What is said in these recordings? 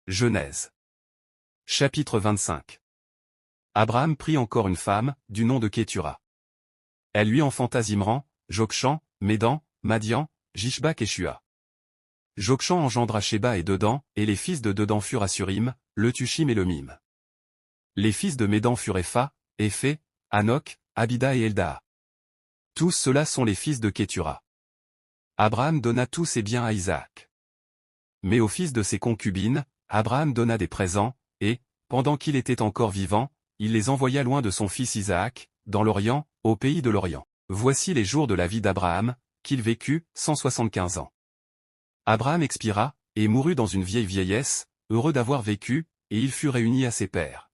Genèse. Chapitre 25. Abraham prit encore une femme, du nom de Kétura. Elle lui enfanta Zimran, Jokshan, Médan, Madian, Jishbak et Shua. Jokshan engendra Sheba et Dedan, et les fils de Dedan furent Assurim, le Tushim et le Mim. Les fils de Médan furent Epha, Éphé, Hanok, Abida et Eldaa. Tous ceux-là sont les fils de Kétura. Abraham donna tous ses biens à Isaac. Mais aux fils de ses concubines, Abraham donna des présents, et, pendant qu'il était encore vivant, il les envoya loin de son fils Isaac, dans l'Orient, au pays de l'Orient. Voici les jours de la vie d'Abraham, qu'il vécut, 175 ans. Abraham expira, et mourut dans une vieille vieillesse, heureux d'avoir vécu, et il fut réuni à ses pères.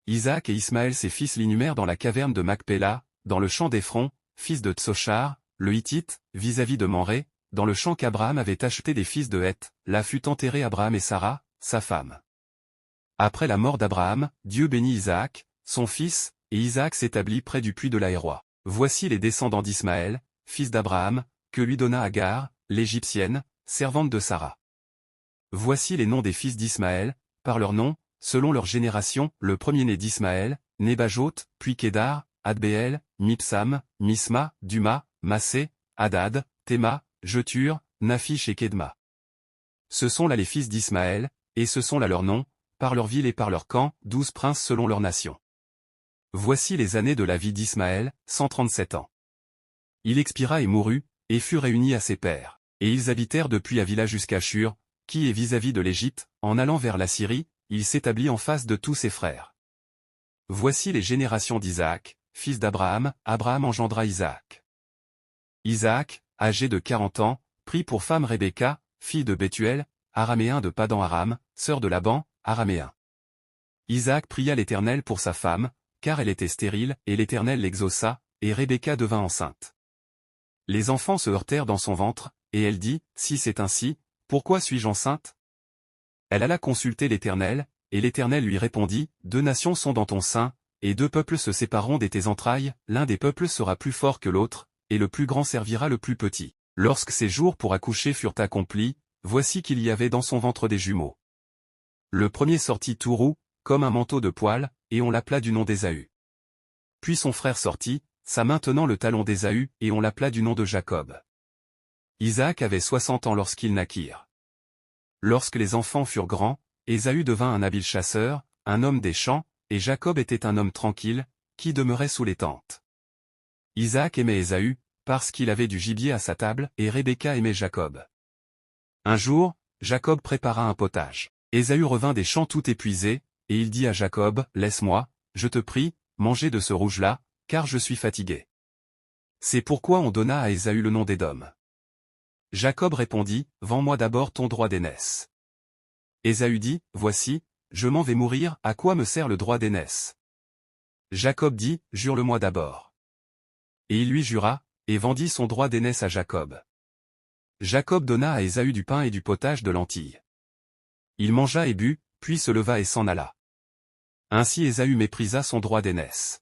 Isaac et Ismaël ses fils l'inhumèrent dans la caverne de Macpéla, dans le champ d'Éphron, fils de Tsochar, le Hittite, vis-à-vis de Mamré, dans le champ qu'Abraham avait acheté des fils de Heth. Là fut enterré Abraham et Sarah, sa femme. Après la mort d'Abraham, Dieu bénit Isaac, son fils, et Isaac s'établit près du puits de Lahéroï. Voici les descendants d'Ismaël, fils d'Abraham, que lui donna Agar, l'Égyptienne, servante de Sarah. Voici les noms des fils d'Ismaël, par leurs noms, selon leur génération, le premier-né d'Ismaël, Nebajot, puis Kédar, Adbéel, Mipsam, Misma, Duma, Massé, Hadad, Théma, Jetur, Naphish et Kedma. Ce sont là les fils d'Ismaël, et ce sont là leurs noms, par leur ville et par leur camp, 12 princes selon leur nation. Voici les années de la vie d'Ismaël, 137 ans. Il expira et mourut, et fut réuni à ses pères. Et ils habitèrent depuis Avila jusqu'à Shur, qui est vis-à-vis de l'Égypte, en allant vers la Syrie, il s'établit en face de tous ses frères. Voici les générations d'Isaac, fils d'Abraham. Abraham engendra Isaac. Isaac, âgé de 40 ans, prit pour femme Rebecca, fille de Bethuel, araméen de Padan-Aram, sœur de Laban, araméen. Isaac pria l'Éternel pour sa femme, car elle était stérile, et l'Éternel l'exauça, et Rebecca devint enceinte. Les enfants se heurtèrent dans son ventre, et elle dit, « Si c'est ainsi, pourquoi suis-je enceinte ?» Elle alla consulter l'Éternel, et l'Éternel lui répondit, « 2 nations sont dans ton sein, et 2 peuples se sépareront de tes entrailles, l'un des peuples sera plus fort que l'autre, et le plus grand servira le plus petit. » Lorsque ses jours pour accoucher furent accomplis, voici qu'il y avait dans son ventre des jumeaux. Le premier sortit tout roux, comme un manteau de poil, et on l'appela du nom d'Ésaü. Puis son frère sortit, sa main tenant le talon d'Ésaü, et on l'appela du nom de Jacob. Isaac avait 60 ans lorsqu'ils naquirent. Lorsque les enfants furent grands, Ésaü devint un habile chasseur, un homme des champs, et Jacob était un homme tranquille, qui demeurait sous les tentes. Isaac aimait Ésaü, parce qu'il avait du gibier à sa table, et Rebecca aimait Jacob. Un jour, Jacob prépara un potage. Ésaü revint des champs tout épuisé, et il dit à Jacob, « Laisse-moi, je te prie, manger de ce rouge-là, car je suis fatigué. » C'est pourquoi on donna à Ésaü le nom d'Édom. Jacob répondit, « Vends-moi d'abord ton droit d'aînesse. » Ésaü dit, « Voici, je m'en vais mourir, à quoi me sert le droit d'aînesse ?» Jacob dit, « Jure-le-moi d'abord. » Et il lui jura, et vendit son droit d'aînesse à Jacob. Jacob donna à Ésaü du pain et du potage de lentilles. Il mangea et but, puis se leva et s'en alla. Ainsi Ésaü méprisa son droit d'aînesse.